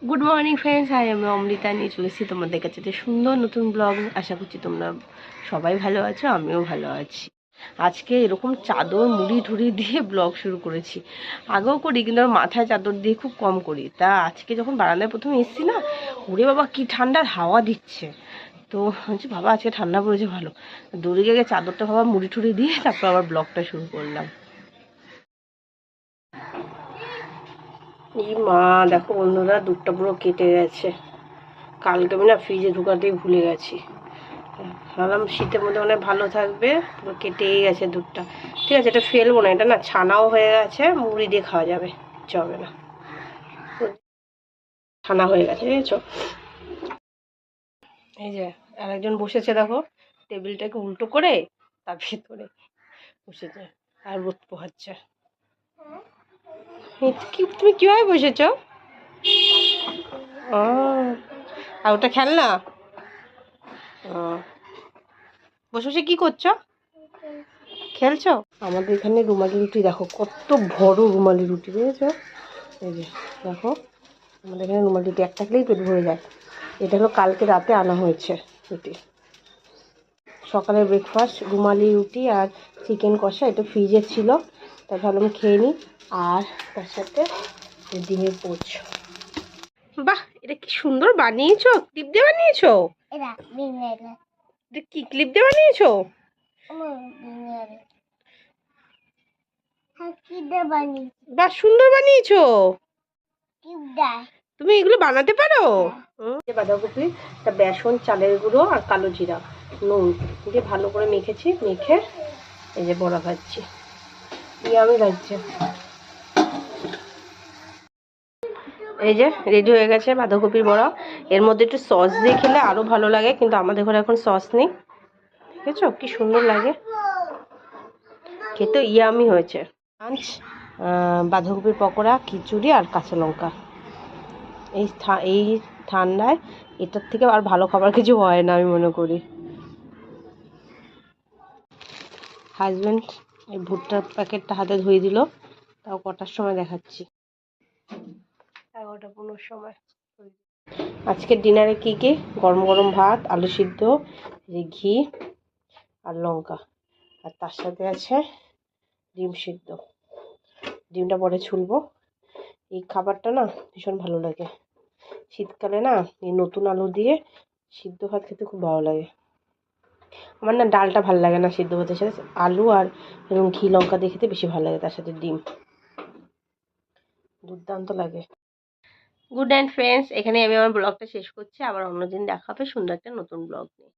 Good morning friends, high আমি অমৃতা নিয়ে চলেছি তোমাদের কাছে একটা সুন্দর নতুন ব্লগ। আশা করছি তোমরা সবাই ভালো আছো, আমিও ভালো আছি। আজকে এরকম চাদর মুড়ি ঠুড়ি দিয়ে ব্লগ শুরু করেছি। আগেও করি কিন্তু আমার মাথায় চাদর দিয়ে খুব কম করি। তা আজকে যখন বারান্দায় প্রথমে এসেছি না, ওরে বাবা কি ঠান্ডার হাওয়া দিচ্ছে। তো হচ্ছে বাবা আজকে ঠান্ডা পড়েছে ভালো, দৌড়ে গিয়ে চাদরটা বাবা মুড়ি ঠুড়ি দিয়ে তারপর আবার ব্লগটা শুরু করলাম। এই মা দেখো বন্ধুরা, দুধটা পুরো কেটে গেছে। কালকে আমি না ফ্রিজে ঢুকাতেই ভুলে গেছি। ভাবলাম শীতের মধ্যে অনেক ভালো থাকবে, পুরো কেটেই গেছে দুধটা। ঠিক আছে, এটা ফেলবো না, এটা না ছানাও হয়ে গেছে, মুড়ি দিয়ে খাওয়া যাবে, চবে না। ছানা হয়ে গেছে বুঝেছো। এই যে আরেকজন বসেছে দেখো, টেবিলটাকে উল্টো করে তার ভেতরে বসেছে আর রোদ পোহাচ্ছে। তুমি কিভাবে বসেছো? ও, আর ওটা খেলনা। ও, বসে বসে কি করছো? খেলছো? আমাদের এখানে রুমালি রুটি দেখো, কত বড় রুমালি রুটি বুঝেছো। এই যে দেখো, আমাদের এখানে রুমালি রুটি একটা খেলেই পেট ভরে যায়। এটা হলো কালকে রাতে আনা হয়েছে রুটি। সকালের ব্রেকফাস্ট রুমালি রুটি আর চিকেন কষা, এটা ফ্রিজে ছিল, তাই ভাবলাম খেয়ে নিই। আর তার সাথে ডিমের পোচ। বাহ, এটা কি সুন্দর বানিয়েছো, ক্লিপ দিয়ে বানিয়েছো। কি ক্লিপ দিয়ে বানিয়েছো? বাহ, সুন্দর বানিয়েছো। তুমি এগুলো বানাতে পারো? বাঁধাকপি, একটা বেসন, চালের গুঁড়ো আর কালো জিরা, নুন দিয়ে ভালো করে মেখেছি। মেখে এই যে বড়া ভাজছি, আমি ভাজছি। এই যে রেডি হয়ে গেছে বাঁধাকপির বড়া। এর মধ্যে একটু সস দিয়ে খেলে আরো ভালো লাগে, কিন্তু আমাদের ঘরে এখন সস নেই। দেখেছো কি সুন্দর লাগে খেতে, ইয়ামি হয়েছে। লাঞ্চ, বাঁধাকপির পকোড়া, খিচুড়ি আর কাঁচা লঙ্কা। এই ঠান্ডায় এটার থেকে আর ভালো খাবার কিছু হয় না আমি মনে করি। হাজব্যান্ড এই ভুট্টার প্যাকেটটা হাতে ধুয়ে দিল, তাও কটার সময় দেখাচ্ছি, 11:15 সময়। আজকের ডিনারে কি কি? গরম গরম ভাত, আলু সিদ্ধ, ঘি আর লঙ্কা, আর তার সাথে আছে ডিম সিদ্ধ। ডিমটা পরে ছুলবো। এই খাবারটা না ভীষণ ভালো লাগে শীতকালে না, এই নতুন আলু দিয়ে সিদ্ধ ভাত খেতে খুব ভালো লাগে। আমার না ডালটা ভালো লাগে না সিদ্ধ ভাতের সাথে, আলু আর এবং ঘি লঙ্কা দিয়ে খেতে বেশি ভালো লাগে, তার সাথে ডিম, দুর্দান্ত লাগে। গুড নাইট ফ্রেন্ডস, এখানে আমি আমার ব্লগটা শেষ করছি। আবার অন্যদিন দেখা হবে সুন্দর একটা নতুন ব্লগ নিয়ে।